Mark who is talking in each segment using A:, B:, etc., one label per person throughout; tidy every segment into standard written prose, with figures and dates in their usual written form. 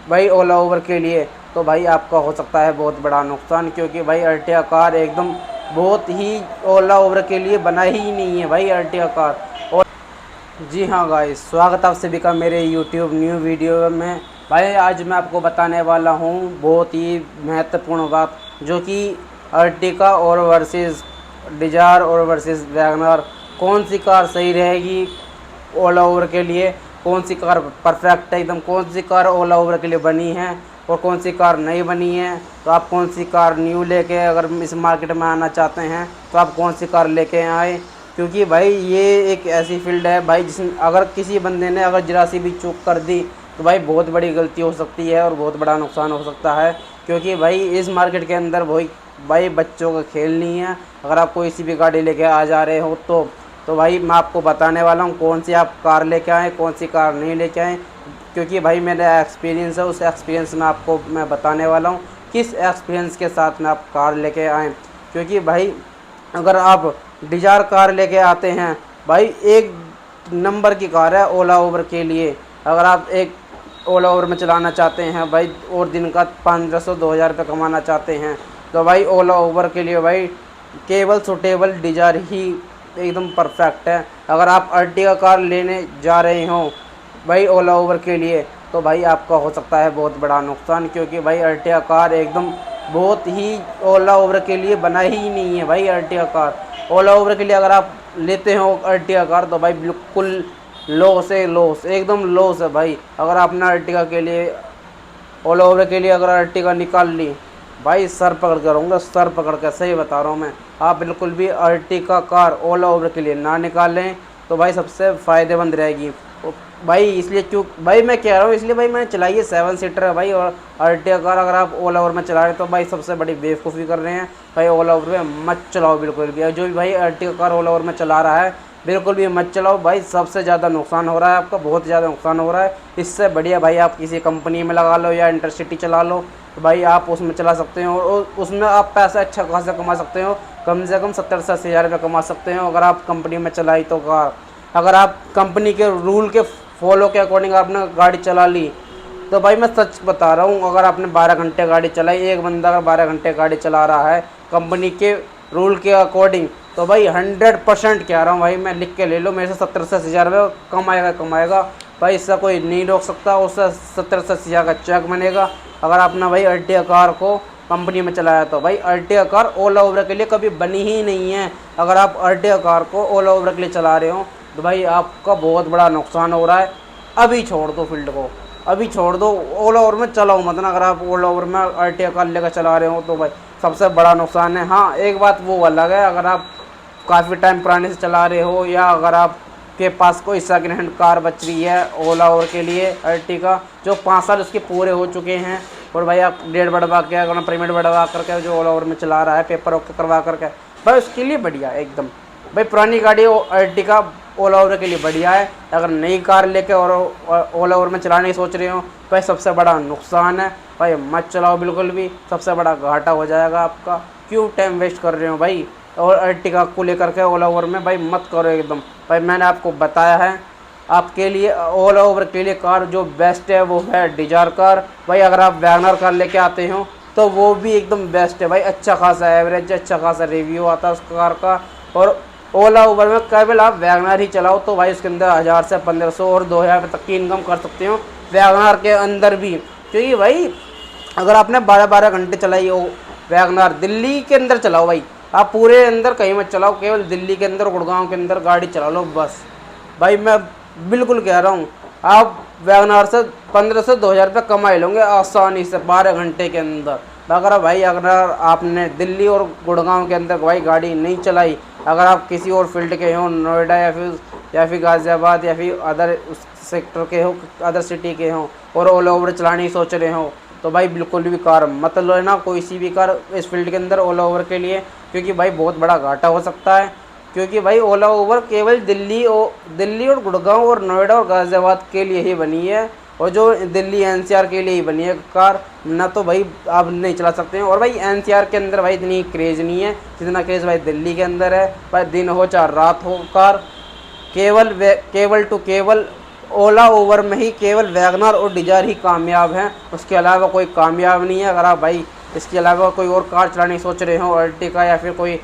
A: भाई ओला उबर के लिए, तो भाई आपका हो सकता है बहुत बड़ा नुकसान, क्योंकि भाई अर्टिगा कार एकदम बहुत ही ओला उबर के लिए बना ही नहीं है भाई अर्टिगा कार। और जी हाँ गाइस, स्वागत आप सभी का मेरे यूट्यूब न्यू वीडियो में। भाई आज मैं आपको बताने वाला हूँ बहुत ही महत्वपूर्ण बात, जो कि अर्टिगा और वर्सेस डिजायर और वर्सेस वैगनर, कौन सी कार सही रहेगी ओला उबर के लिए, कौन सी कार परफेक्ट है एकदम, कौन सी कार ओला उबर के लिए बनी है और कौन सी कार नहीं बनी है। तो आप कौन सी कार न्यू लेके अगर इस मार्केट में आना चाहते हैं तो आप कौन सी कार लेके आए, क्योंकि भाई ये एक ऐसी फील्ड है भाई जिसमें अगर किसी बंदे ने अगर जरा सी भी चूक कर दी तो भाई बहुत बड़ी गलती हो सकती है और बहुत बड़ा नुकसान हो सकता है। क्योंकि भाई इस मार्केट के अंदर भाई बच्चों का खेल नहीं है। अगर आप कोई सी भी गाड़ी लेके आ जा रहे हो तो भाई मैं आपको बताने वाला हूँ कौन सी आप कार लेके आएँ, कौन सी कार नहीं लेके आएँ। क्योंकि भाई मेरा एक्सपीरियंस है, उस एक्सपीरियंस में आपको मैं बताने वाला हूँ किस एक्सपीरियंस के साथ में आप कार लेके आएँ। क्योंकि भाई अगर आप डिजायर कार लेके आते हैं, भाई एक नंबर की कार है ओला उबर के लिए। अगर आप एक ओला उबर में चलाना चाहते हैं भाई और दिन का 1500-2000 रुपये कमाना चाहते हैं तो भाई ओला उबर के लिए भाई केवल सुटेबल डिजायर ही एकदम परफेक्ट है। अगर आप अर्टिगा कार लेने जा रहे हो भाई ओला उबर के लिए, तो भाई आपका हो सकता है बहुत बड़ा नुकसान, क्योंकि भाई अर्टिगा कार एकदम बहुत ही ओला उबर के लिए बना ही नहीं है भाई अर्टिगा कार। ओला उबर के लिए अगर आप लेते हो अर्टिगा कार तो भाई बिल्कुल लॉस है, लॉस एकदम लॉस है भाई। अगर आपने अर्टिगा के लिए ओला उबर के लिए अगर अर्टिगा निकाल ली, भाई सर पकड़ कर रहूँगा, सर पकड़ कर, सही बता रहा हूँ मैं। आप बिल्कुल भी अर्टिगा कार ओला उबर के लिए ना निकालें तो भाई सबसे फ़ायदेमंद रहेगी भाई। इसलिए क्यों भाई मैं कह रहा हूँ, इसलिए भाई मैंने चलाई है 7 सीटर है भाई। और अर्टिगा कार अगर आप ओला उबर में चला रहे हैं तो भाई सबसे बड़ी बेवकूफ़ी कर रहे हैं भाई। ओला उबर में मत चलाओ बिल्कुल भी। जो भी भाई अर्टिगा कार ओला उबर में चला रहा है बिल्कुल भी मत चलाओ भाई, सबसे ज़्यादा नुकसान हो रहा है आपका, बहुत ज़्यादा नुकसान हो रहा है। इससे बढ़िया भाई आप किसी कंपनी में लगा लो या इंटरसिटी चला लो, तो भाई आप उसमें चला सकते हो और उसमें आप पैसा अच्छा खासा कमा सकते हो, कम से कम 70 से 80 हज़ार रुपये कमा सकते हो अगर आप कंपनी में चलाई तो कार। अगर आप कंपनी के रूल के फॉलो के अकॉर्डिंग आपने गाड़ी चला ली तो भाई मैं सच बता रहा हूँ, अगर आपने 12 घंटे गाड़ी चलाई, एक बंदा अगर 12 घंटे गाड़ी चला रहा है कंपनी के रूल के अकॉर्डिंग, तो भाई 100% कह रहा हूँ भाई, मैं लिख के ले लो, मेरे से 70 से 80 हज़ार रुपये कमाएगा कमाएगा भाई। इससे कोई नहीं रोक सकता, उससे 70 से 80 हज़ार का चेक बनेगा। अगर आपने भाई अर्टिगा कार को कंपनी में चलाया तो भाई अर्टिगा कार ओला उबर के लिए कभी बनी ही नहीं है। अगर आप अर्टिगा कार को ओला उबर के लिए चला रहे हो तो भाई आपका बहुत बड़ा नुकसान हो रहा है। अभी छोड़ दो फील्ड को, अभी छोड़ दो, ओला उबर में चलाओ मत ना। अगर आप ओला उबर में अर्टिगा कार लेकर चला रहे हो तो भाई सबसे बड़ा नुकसान है। हाँ एक बात वो अलग है, अगर आप काफ़ी टाइम पुराने से चला रहे हो या अगर आपके पास कोई सेकंड हैंड कार बच रही है ओला उबर के लिए अर्टिगा, जो 5 साल उसके पूरे हो चुके हैं और भाई आप डेट बढ़वा के अगर पेमेंट बढ़वा करके जो ओला उबर में चला रहा है पेपर ओके करवा करके, भाई उसके लिए बढ़िया एकदम। भाई पुरानी गाड़ी अर्टिगा ओला उबर के लिए बढ़िया है। अगर नई कार लेके और ओला उबर में चलाने की सोच रहे हो भाई सबसे बड़ा नुकसान है भाई, मत चलाओ बिल्कुल भी, सबसे बड़ा घाटा हो जाएगा आपका। क्यों टाइम वेस्ट कर रहे हो भाई और अर्टिगा को लेकर के ओला उबर में, भाई मत करो एकदम। भाई मैंने आपको बताया है आपके लिए ओला उबर के लिए कार जो बेस्ट है वो है डिजायर कार। भाई अगर आप वैगनर कार लेके आते हो तो वो भी एकदम बेस्ट है भाई, अच्छा खासा एवरेज, अच्छा खासा रिव्यू आता है उस कार का। और ओला उबर में केवल आप वैगनर ही चलाओ तो भाई उसके अंदर 1000 से 1500 और 2000 तक की इनकम कर सकते हो वैगनर के अंदर भी। क्योंकि भाई अगर आपने 12-12 घंटे चलाई हो वैगनर, दिल्ली के अंदर चलाओ भाई, आप पूरे अंदर कहीं मत चलाओ, केवल दिल्ली के अंदर गुड़गांव के अंदर गाड़ी चला लो बस। भाई मैं बिल्कुल कह रहा हूँ आप वैगनर से 15 से 2000 रुपये कमा ही लोगे आसानी से 12 घंटे के अंदर। अगर भाई अगर आपने दिल्ली और गुड़गांव के अंदर भाई गाड़ी नहीं चलाई, अगर आप किसी और फील्ड के हो, नोएडा या फिर गाज़ियाबाद या फिर अदर सेक्टर के हो, अदर सिटी के हो और ओला उबर चलाने की सोच रहे हो तो भाई बिल्कुल भी कार मत लेना, कोई सी भी कार इस फील्ड के अंदर ओला उबर के लिए, क्योंकि भाई बहुत बड़ा घाटा हो सकता है। क्योंकि भाई ओला उबर केवल दिल्ली और गुड़गांव और नोएडा और गाज़ियाबाद के लिए ही बनी है, और जो दिल्ली एनसीआर के लिए ही बनी है कार, ना तो भाई आप नहीं चला सकते हैं। और भाई एनसीआर के अंदर भाई इतनी क्रेज़ नहीं है जितना क्रेज़ भाई दिल्ली के अंदर है। भाई दिन हो चाहे रात हो, कार केवल टू केवल ओला ओवर में ही केवल वैगनर और डिजायर ही कामयाब हैं, उसके अलावा कोई कामयाब नहीं है। अगर आप भाई इसके अलावा कोई और कार चलाने की सोच रहे हो, अर्टिका या फिर कोई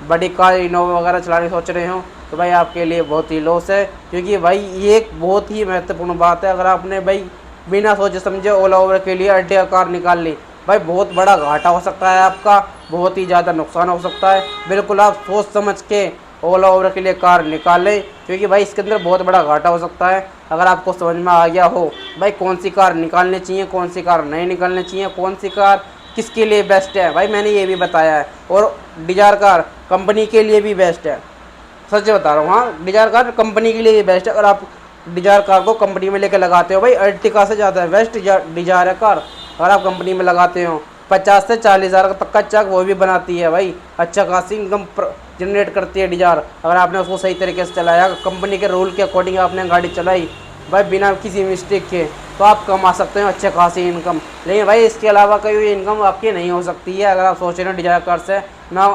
A: बड़ी कार इनोवा वगैरह चलाने की सोच रहे हो, तो भाई आपके लिए बहुत ही लॉस है। क्योंकि भाई ये एक बहुत ही महत्वपूर्ण बात है, अगर आपने भाई बिना सोचे समझे ओला ओवर के लिए अर्टिगा कार निकाल ली, भाई बहुत बड़ा घाटा हो सकता है आपका, बहुत ही ज़्यादा नुकसान हो सकता है। बिल्कुल आप सोच समझ के ओला ओवर के लिए कार निकालें, क्योंकि भाई इसके अंदर बहुत बड़ा घाटा हो सकता है। अगर आपको समझ में आ गया हो भाई कौन सी कार निकालनी चाहिए, कौन सी कार नहीं निकालनी चाहिए, कौन सी कार किसके लिए बेस्ट है, भाई मैंने ये भी बताया है। और डिजायर कार कंपनी के लिए भी बेस्ट है, सच बता रहा हूँ। हाँ, डिजायर कार कंपनी के लिए भी बेस्ट है। अगर आप डिजायर कार को कंपनी में लेकर लगाते हो, भाई अर्टिका से ज़्यादा बेस्ट डिजायर कार अगर आप कंपनी में लगाते हो। 50 से 40 हज़ार तक का चक वो भी बनाती है भाई, अच्छा खासी इनकम जनरेट करती है डिजायर। अगर आपने उसको सही तरीके से चलाया, कंपनी के रूल के अकॉर्डिंग आपने गाड़ी चलाई भाई बिना किसी मिस्टेक के, तो आप कमा सकते हो अच्छे खासी इनकम। लेकिन भाई इसके अलावा कोई इनकम आपकी नहीं हो सकती है। अगर आप सोच रहे हो डिजायर कार से ना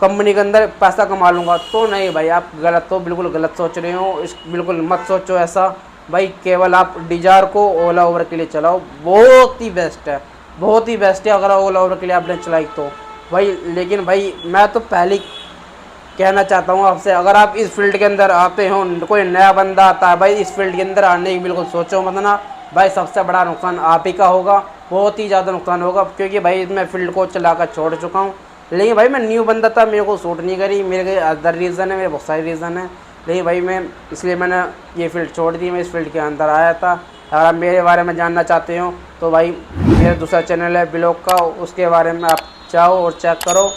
A: कंपनी के अंदर पैसा कमा लूँगा, तो नहीं भाई, आप गलत हो, बिल्कुल गलत सोच रहे हो। इस बिल्कुल मत सोचो ऐसा भाई। केवल आप डिजायर को ओला ओवर के लिए चलाओ, बहुत ही बेस्ट है, बहुत ही बेस्ट है। अगर ओला ओवर के लिए आपने चलाई तो भाई, लेकिन भाई मैं तो पहले कहना चाहता हूँ आपसे, अगर आप इस फील्ड के अंदर आते हो, कोई नया बंदा आता है भाई इस फील्ड के अंदर आने की बिल्कुल सोचो मत ना भाई, सबसे बड़ा नुकसान आप ही का होगा, बहुत ही ज़्यादा नुकसान होगा। क्योंकि भाई मैं फील्ड को चलाकर छोड़ चुका हूँ। लेकिन भाई मैं न्यू बंदा था, मेरे को सूट नहीं करी, मेरे अदर रीज़न है, मेरे बहुत सारे रीज़न है। लेकिन भाई मैं इसलिए मैंने ये फील्ड छोड़ दी, मैं इस फील्ड के अंदर आया था। अगर आप मेरे बारे में जानना चाहते हो तो भाई मेरा दूसरा चैनल है ब्लॉग का, उसके बारे में आप चाहो और चेक करो,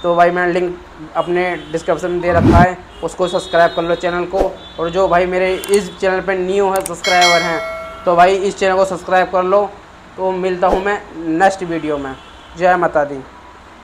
A: तो भाई मैंने लिंक अपने डिस्क्रिप्शन में दे रखा है, उसको सब्सक्राइब कर लो चैनल को। और जो भाई मेरे इस चैनल पे न्यू है सब्सक्राइबर हैं, तो भाई इस चैनल को सब्सक्राइब कर लो। तो मिलता हूँ मैं नेक्स्ट वीडियो में। जय माता दी।